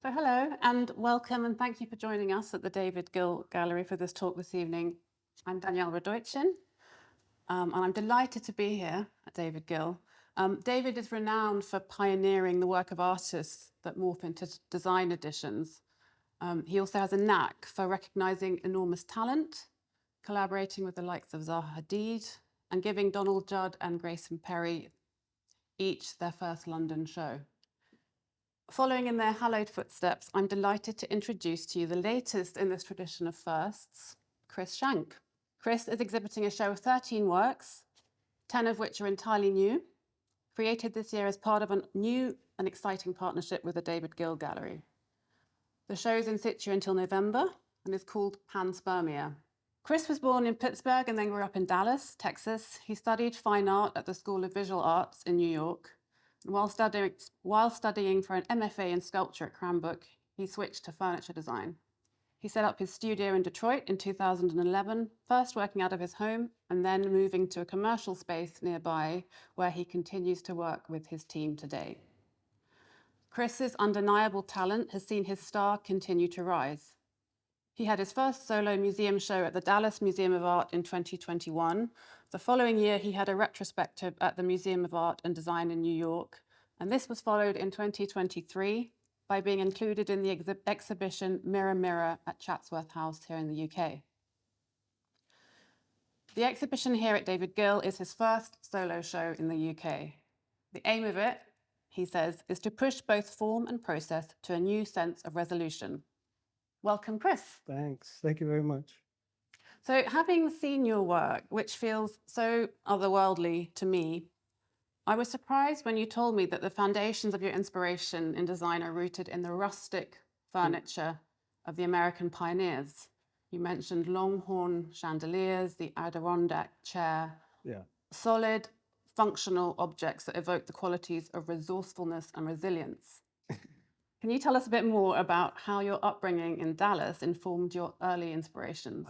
So hello and welcome and thank you for joining us at the David Gill Gallery for this talk this evening. I'm Danielle Radoicin and I'm delighted to be here at David Gill. David is renowned for pioneering the work of artists that morph into design editions. He also has a knack for recognising enormous talent, collaborating with the likes of Zaha Hadid and giving Donald Judd and Grayson Perry each their first London show. Following in their hallowed footsteps, I'm delighted to introduce to you the latest in this tradition of firsts, Chris Schanck. Chris is exhibiting a show of 13 works, 10 of which are entirely new, created this year as part of a new and exciting partnership with the David Gill Gallery. The show is in situ until November and is called Panspermia. Chris was born in Pittsburgh and then grew up in Dallas, Texas. He studied fine art at the School of Visual Arts in New York. While studying for an MFA in sculpture at Cranbrook, he switched to furniture design. He set up his studio in Detroit in 2011, first working out of his home and then moving to a commercial space nearby where he continues to work with his team today. Chris's undeniable talent has seen his star continue to rise. He had his first solo museum show at the Dallas Museum of Art in 2021. The following year, he had a retrospective at the Museum of Art and Design in New York. And this was followed in 2023 by being included in the exhibition Mirror Mirror at Chatsworth House here in the UK. The exhibition here at David Gill is his first solo show in the UK. The aim of it, he says, is to push both form and process to a new sense of resolution. Welcome, Chris. Thanks. Thank you very much. So having seen your work, which feels so otherworldly to me, I was surprised when you told me that the foundations of your inspiration in design are rooted in the rustic furniture of the American pioneers. You mentioned longhorn chandeliers, the Adirondack chair, solid, functional objects that evoke the qualities of resourcefulness and resilience. Can you tell us a bit more about how your upbringing in Dallas informed your early inspirations?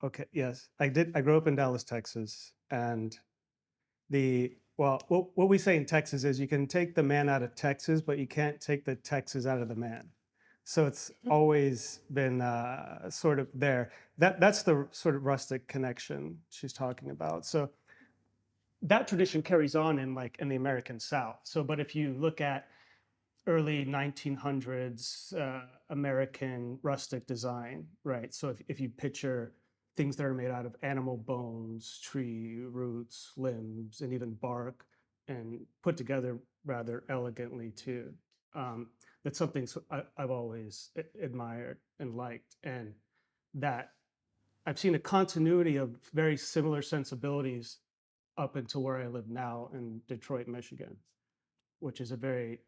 Okay, yes, I did. I grew up in Dallas, Texas, and what we say in Texas is you can take the man out of Texas, but you can't take the Texas out of the man. So it's always been sort of there. That's the sort of rustic connection she's talking about. So that tradition carries on in the American South. So, but if you look at early 1900s American rustic design, right? So if you picture things that are made out of animal bones, tree roots, limbs, and even bark, and put together rather elegantly too. That's something I've always admired and liked, and that I've seen a continuity of very similar sensibilities up until where I live now in Detroit, Michigan, which is a very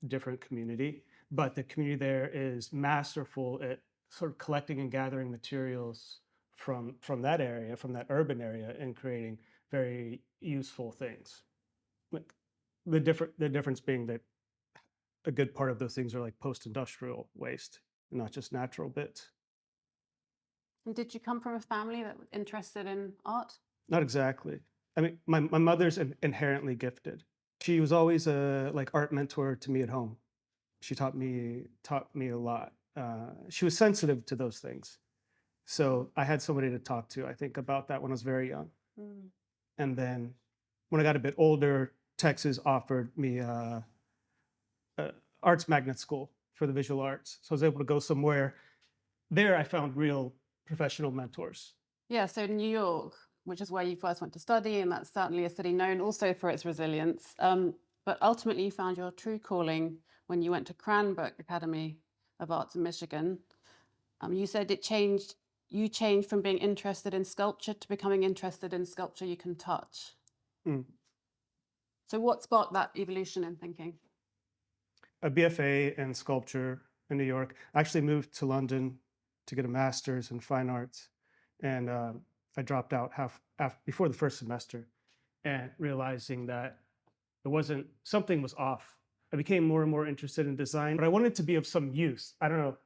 different community, but the community there is masterful at sort of collecting and gathering materials from that area, from that urban area, and creating very useful things. Like the difference being that a good part of those things are like post-industrial waste, not just natural bits. And did you come from a family that was interested in art? Not exactly. I mean, my mother's inherently gifted. She was always a art mentor to me at home. She taught me a lot. She was sensitive to those things. So I had somebody to talk to, I think, about that when I was very young. And then when I got a bit older, Texas offered me a arts magnet school for the visual arts. So I was able to go somewhere. There I found real professional mentors. Yeah, so New York, which is where you first went to study, and that's certainly a city known also for its resilience. But ultimately, you found your true calling when you went to Cranbrook Academy of Arts in Michigan. You said you changed from being interested in sculpture to becoming interested in sculpture you can touch. So what sparked that evolution in thinking? A BFA in sculpture in New York. I actually moved to London to get a master's in fine arts, and I dropped out before the first semester, and realizing that something was off. I became more and more interested in design, but I wanted to be of some use. I don't know.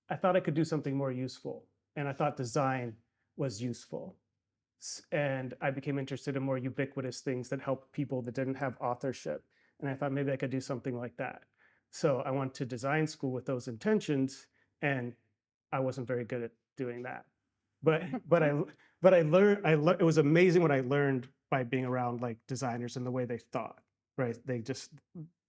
I thought I could do something more useful, and I thought design was useful. And I became interested in more ubiquitous things that helped people that didn't have authorship. And I thought maybe I could do something like that. So I went to design school with those intentions, and I wasn't very good at doing that. But but I but I learned it was amazing what I learned by being around like designers and the way they thought, right?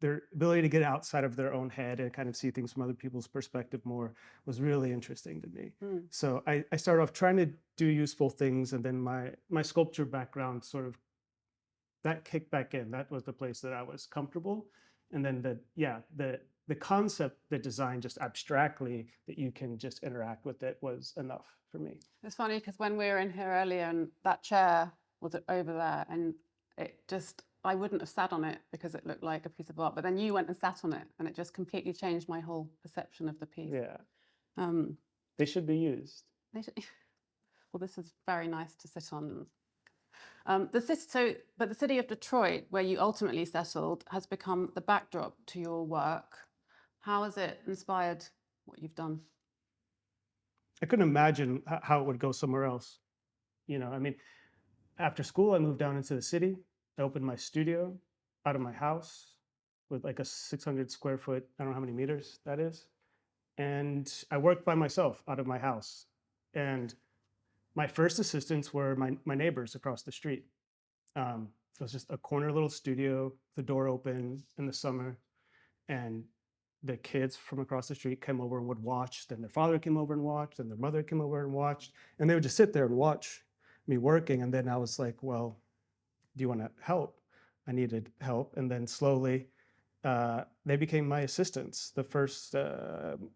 Their ability to get outside of their own head and kind of see things from other people's perspective more was really interesting to me. Mm. So I started off trying to do useful things, and then my sculpture background sort of that kicked back in. That was the place that I was comfortable. And then the concept, the design just abstractly that you can just interact with it was enough for me. It's funny because when we were in here earlier and that chair was over there and I wouldn't have sat on it because it looked like a piece of art, but then you went and sat on it and it just completely changed my whole perception of the piece. Yeah, Um, they should be used. well, this is very nice to sit on. But the city of Detroit, where you ultimately settled, has become the backdrop to your work. How has it inspired what you've done? I couldn't imagine how it would go somewhere else. I mean, after school, I moved down into the city. I opened my studio out of my house with like a 600 square foot, I don't know how many meters that is. And I worked by myself out of my house. And my first assistants were my neighbors across the street. It was just a corner little studio, the door open in the summer, and the kids from across the street came over and would watch. Then their father came over and watched, and their mother came over and watched, and they would just sit there and watch me working. And then I was like, well, do you want to help? I needed help. And then slowly, they became my assistants. The first,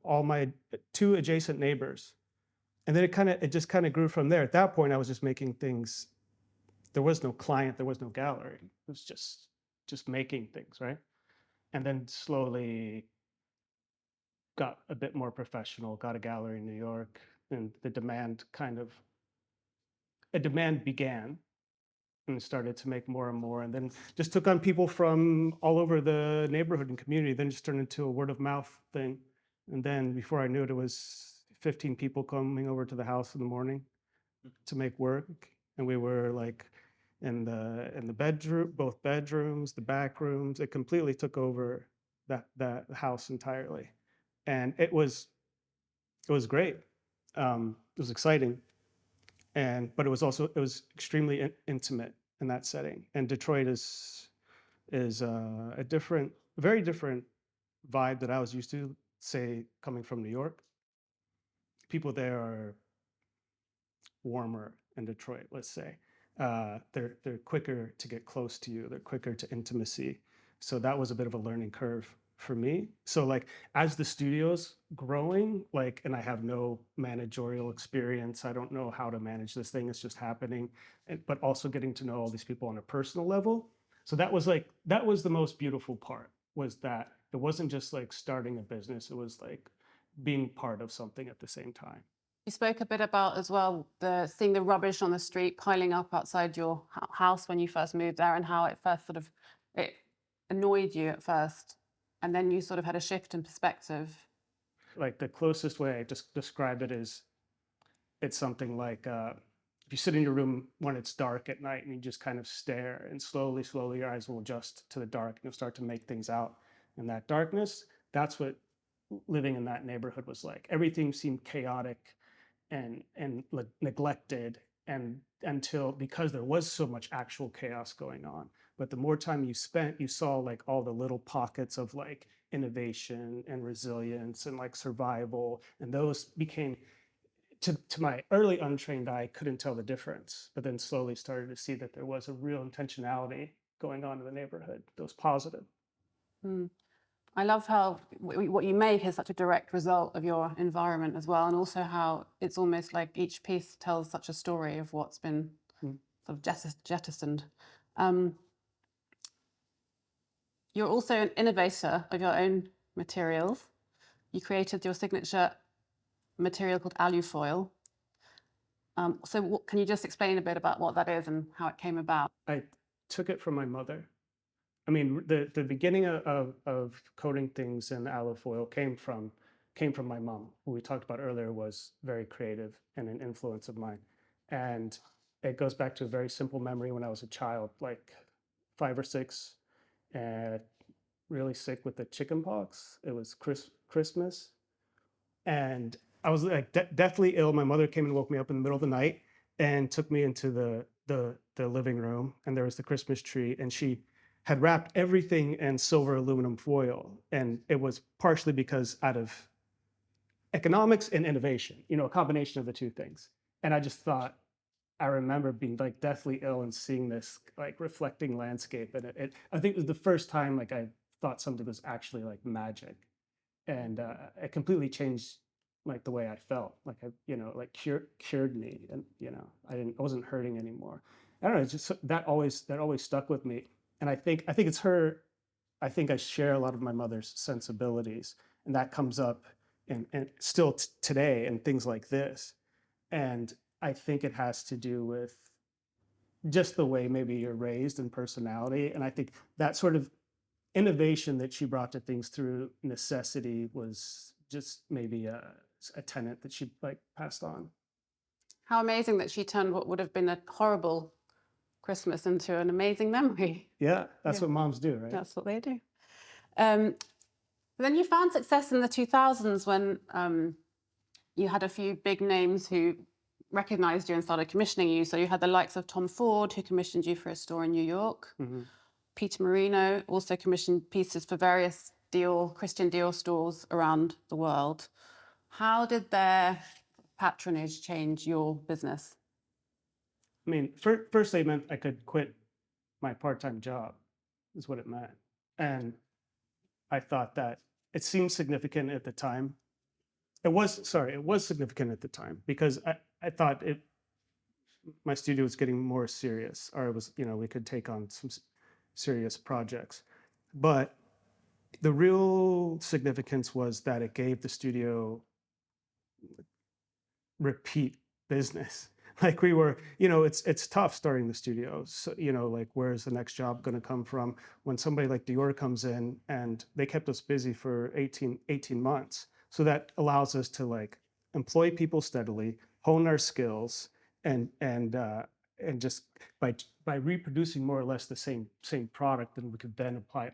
all my two adjacent neighbors. And then it just kind of grew from there. At that point, I was just making things. There was no client, there was no gallery. It was just making things, right? And then slowly got a bit more professional, got a gallery in New York, and a demand began and started to make more and more, and then just took on people from all over the neighborhood and community, then just turned into a word of mouth thing. And then before I knew it, it was 15 people coming over to the house in the morning to make work. And we were like in the bedroom, both bedrooms, the back rooms. It completely took over that house entirely. And it was great. It was exciting. But it was extremely intimate in that setting. And Detroit is a different, very different vibe that I was used to, say, coming from New York. People there are warmer in Detroit, let's say. They're quicker to get close to you. They're quicker to intimacy. So that was a bit of a learning curve for me. So like as the studio's growing, like, and I have no managerial experience, I don't know how to manage this thing. It's just happening, but also getting to know all these people on a personal level. So that was the most beautiful part, was that it wasn't just like starting a business. It was like being part of something at the same time. You spoke a bit about as well seeing the rubbish on the street piling up outside your house when you first moved there, and how it first it annoyed you at first, and then you sort of had a shift in perspective. Like the closest way I just describe it is, it's something like if you sit in your room when it's dark at night and you just kind of stare, and slowly, slowly your eyes will adjust to the dark and you'll start to make things out in that darkness. That's what living in that neighborhood was like. Everything seemed chaotic and neglected, and because there was so much actual chaos going on. But the more time you spent, you saw like all the little pockets of like innovation and resilience and like survival, and those became, to my early untrained eye, couldn't tell the difference, but then slowly started to see that there was a real intentionality going on in the neighborhood that was positive. Mm. I love how what you make is such a direct result of your environment as well, and also how it's almost like each piece tells such a story of what's been sort of jettisoned. Um, you're also an innovator of your own materials. You created your signature material called alufoil. Can you just explain a bit about what that is and how it came about? I took it from my mother. I mean, the beginning of coating things in alufoil came from my mom, who we talked about earlier was very creative and an influence of mine. And it goes back to a very simple memory when I was a child, like 5 or 6. And really sick with the chicken pox. It was Christmas, and I was like deathly ill. My mother came and woke me up in the middle of the night and took me into the living room, and there was the Christmas tree, and she had wrapped everything in silver aluminum foil, and it was partially because out of economics and innovation, a combination of the two things. And I just thought, I remember being like deathly ill and seeing this like reflecting landscape, and I think it was the first time like I thought something was actually like magic, and it completely changed like the way I felt. Like like cured me, and I wasn't hurting anymore. I don't know. It's just that always stuck with me, and I think it's her. I think I share a lot of my mother's sensibilities, and that comes up and still today and things like this. And I think it has to do with just the way maybe you're raised and personality. And I think that sort of innovation that she brought to things through necessity was just maybe a tenet that she like passed on. How amazing that she turned what would have been a horrible Christmas into an amazing memory. Yeah, that's Yeah. what moms do, right? That's what they do. Then you found success in the 2000s when you had a few big names who recognized you and started commissioning you. So you had the likes of Tom Ford, who commissioned you for a store in New York. Mm-hmm. Peter Marino also commissioned pieces for various Christian Dior stores around the world. How did their patronage change your business? I mean, first they meant I could quit my part-time job, is what it meant. And I thought that it seemed significant at the time. It was significant at the time because I thought my studio was getting more serious, or it was, we could take on some serious projects. But the real significance was that it gave the studio repeat business. Like we were, it's tough starting the studio. So, like where's the next job going to come from when somebody like Dior comes in, and they kept us busy for 18 months. So that allows us to like employ people steadily, hone our skills, and just by reproducing more or less the same product, then we could then apply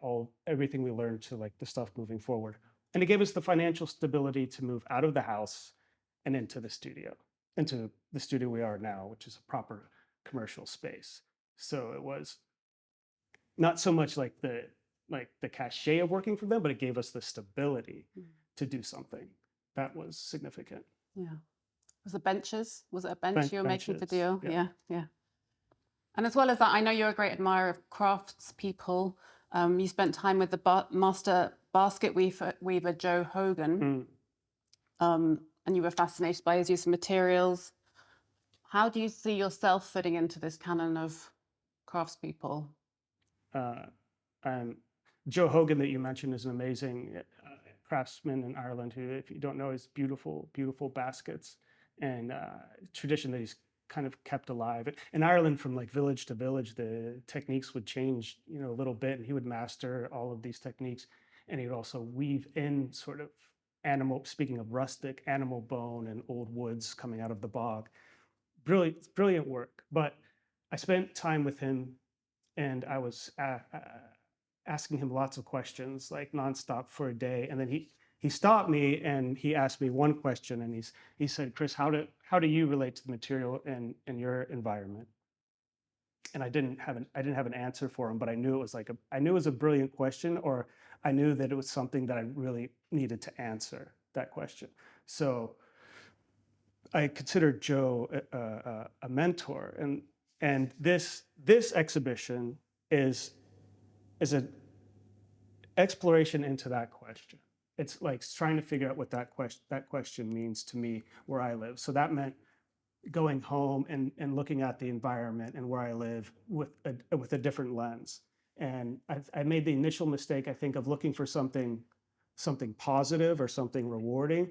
everything we learned to like the stuff moving forward. And it gave us the financial stability to move out of the house and into the studio we are now, which is a proper commercial space. So it was not so much like the cachet of working for them, but it gave us the stability to do something that was significant. Yeah. Was it a bench you were making for Benches, Dior? Yeah. And as well as that, I know you're a great admirer of craftspeople. You spent time with the master basket weaver Joe Hogan. And you were fascinated by his use of materials. How do you see yourself fitting into this canon of craftspeople? Joe Hogan that you mentioned is an amazing craftsman in Ireland who, if you don't know, has beautiful, beautiful baskets, and tradition that he's kind of kept alive. In Ireland, from like village to village, the techniques would change, a little bit, and he would master all of these techniques, and he would also weave in sort of speaking of rustic, animal bone and old woods coming out of the bog. Brilliant work. But I spent time with him, and I was asking him lots of questions, like nonstop for a day. And then he stopped me and he asked me one question, and he said, "Chris, how do you relate to the material in your environment?" And I didn't have an answer for him, but I knew it was a brilliant question, or I knew that it was something that I really needed to answer that question. So I considered Joe a mentor, and this exhibition is an exploration into that question. It's like trying to figure out what that question means to me where I live. So that meant going home and looking at the environment and where I live with a different lens. And I made the initial mistake, I think, of looking for something positive or something rewarding.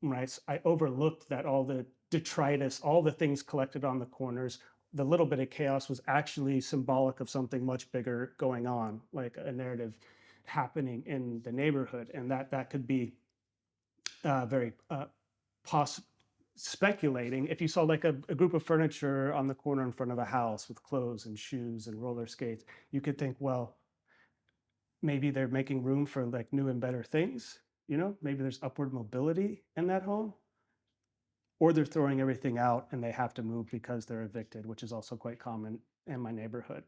Right, I overlooked that all the detritus, all the things collected on the corners, the little bit of chaos was actually symbolic of something much bigger going on, like a narrative happening in the neighborhood, and that could be very speculating. If you saw like a group of furniture on the corner in front of a house with clothes and shoes and roller skates, you could think, well, maybe they're making room for like new and better things, maybe there's upward mobility in that home, or they're throwing everything out and they have to move because they're evicted, which is also quite common in my neighborhood.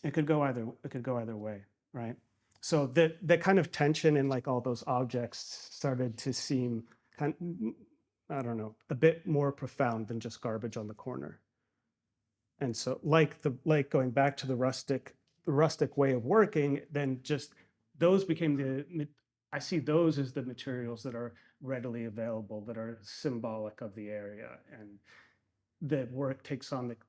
It could go either way, right? So that kind of tension in like all those objects started to seem kind I don't know, a bit more profound than just garbage on the corner. And so like going back to the rustic way of working, then just those became I see those as the materials that are readily available, that are symbolic of the area. And the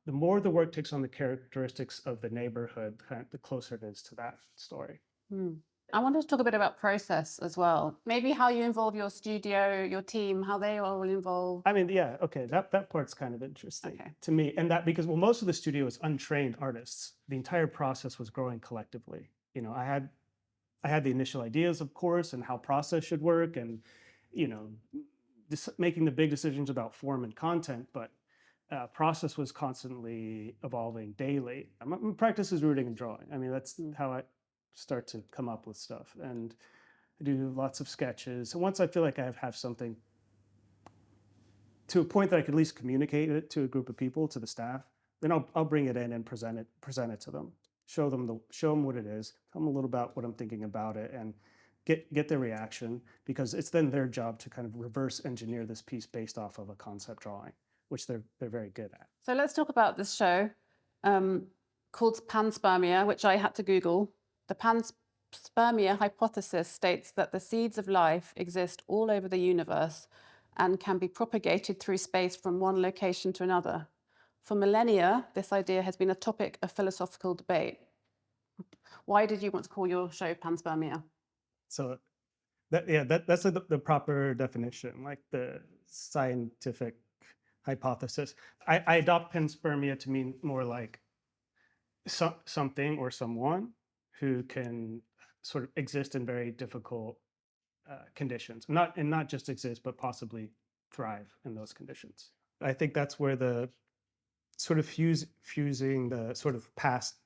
more the work takes on the characteristics of the neighborhood, the closer it is to that story. I wanted to talk a bit about process as well. Maybe how you involve your studio, your team, how they are all involved. I mean, yeah, okay, that part's kind of interesting to me. And that because, well, most of the studio is untrained artists. The entire process was growing collectively. I had the initial ideas, of course, and how process should work, and you know, making the big decisions about form and content, but process was constantly evolving daily. My practice is rooting and drawing. I mean, that's how I start to come up with stuff, and I do lots of sketches. And once I feel like I have something to a point that I could at least communicate it to a group of people, to the staff, then I'll bring it in and present it to them, show them what it is, tell them a little about what I'm thinking about it, and get their reaction, because it's then their job to kind of reverse engineer this piece based off of a concept drawing, which they're very good at. So let's talk about this show called panspermia, which I had to Google. The panspermia hypothesis states that the seeds of life exist all over the universe and can be propagated through space from one location to another. For millennia, this idea has been a topic of philosophical debate. Why did you want to call your show panspermia? So that's the proper definition, like the scientific hypothesis. I adopt panspermia to mean more like something or someone who can sort of exist in very difficult conditions, not just exist, but possibly thrive in those conditions. I think that's where the sort of fusing the sort of past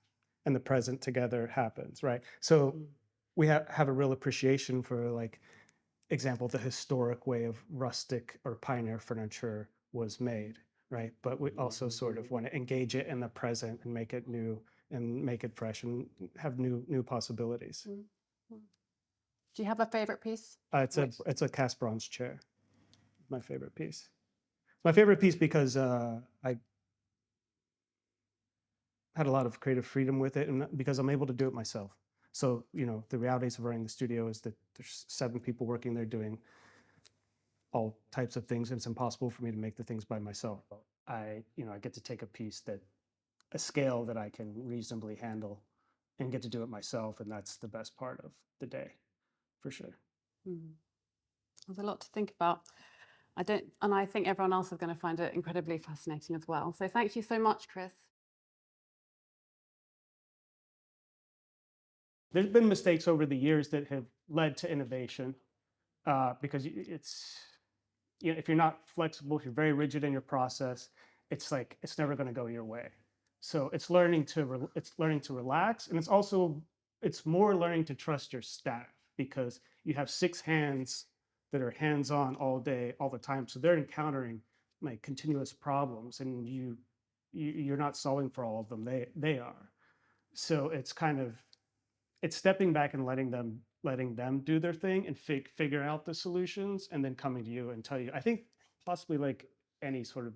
and the present together happens, right? So we have a real appreciation for, like, example, the historic way of rustic or pioneer furniture was made, right? But we also sort of want to engage it in the present and make it new and make it fresh and have new possibilities. Do you have a favorite piece? It's a cast bronze chair. My favorite piece. My favorite piece because I had a lot of creative freedom with it, and because I'm able to do it myself. So, the realities of running the studio is that there's 7 people working there doing all types of things, and it's impossible for me to make the things by myself. I get to take a scale that I can reasonably handle and get to do it myself, and that's the best part of the day, for sure. There's a lot to think about. I think everyone else is going to find it incredibly fascinating as well. So thank you so much, Chris. There's been mistakes over the years that have led to innovation, because if you're not flexible, if you're very rigid in your process, it's never going to go your way. So it's learning to relax, and it's more learning to trust your staff, because you have 6 hands that are hands-on all day, all the time. So they're encountering like continuous problems, and you're not solving for all of them. They are. So it's stepping back and letting them do their thing and figure out the solutions, and then coming to you and tell you. I think possibly like any sort of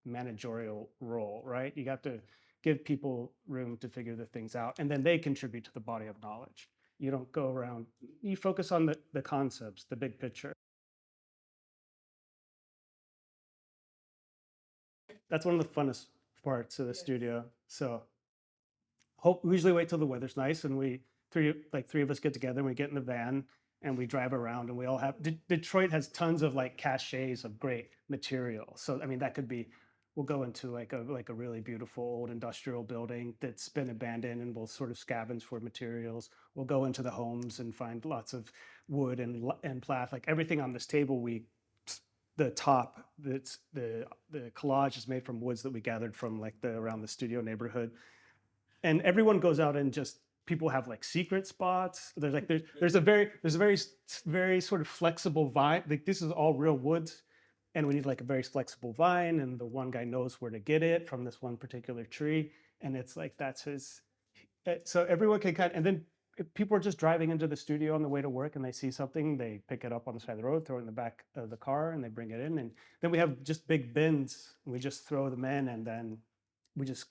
managerial role, right? You have to give people room to figure the things out, and then they contribute to the body of knowledge. You don't go around, you focus on the concepts, the big picture. That's one of the funnest parts of the studio. So we usually wait till the weather's nice, and three of us get together and we get in the van and we drive around, and we all have, Detroit has tons of like caches of great material. So, I mean, that could be, we'll go into like a really beautiful old industrial building that's been abandoned, and we'll sort of scavenge for materials. We'll go into the homes and find lots of wood and plath, like everything on this table. The top, that's the collage is made from woods that we gathered from like around the studio neighborhood. And everyone goes out and just people have like secret spots. There's a very sort of flexible vine. Like this is all real woods, and we need like a very flexible vine, and the one guy knows where to get it from this one particular tree, and it's like that's his. So everyone can kind of, and then if people are just driving into the studio on the way to work and they see something, they pick it up on the side of the road, throw it in the back of the car, and they bring it in. And then we have just big bins, and we just throw them in, and then we just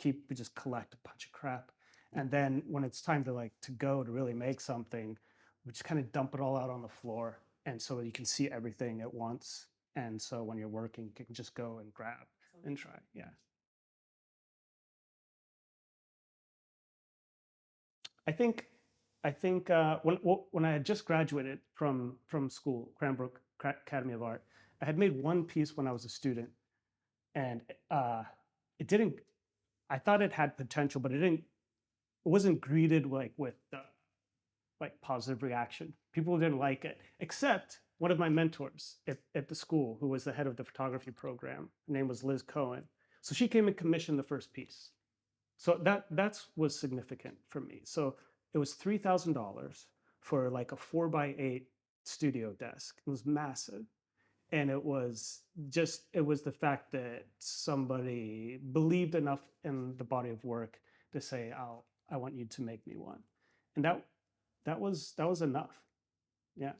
collect a bunch of crap. And then when it's time to like to go to really make something, we just kind of dump it all out on the floor, and so you can see everything at once. And so when you're working, you can just go and grab and try. Yeah. I think when I had just graduated from school, Cranbrook Academy of Art, I had made one piece when I was a student, and it didn't. I thought it had potential, but it didn't. It wasn't greeted like with like positive reaction. People didn't like it, except one of my mentors at the school, who was the head of the photography program. Her name was Liz Cohen. So she came and commissioned the first piece. So that was significant for me. So it was $3,000 for like a 4x8 studio desk. It was massive. And it was the fact that somebody believed enough in the body of work to say, I want you to make me one. And that was enough. Yeah.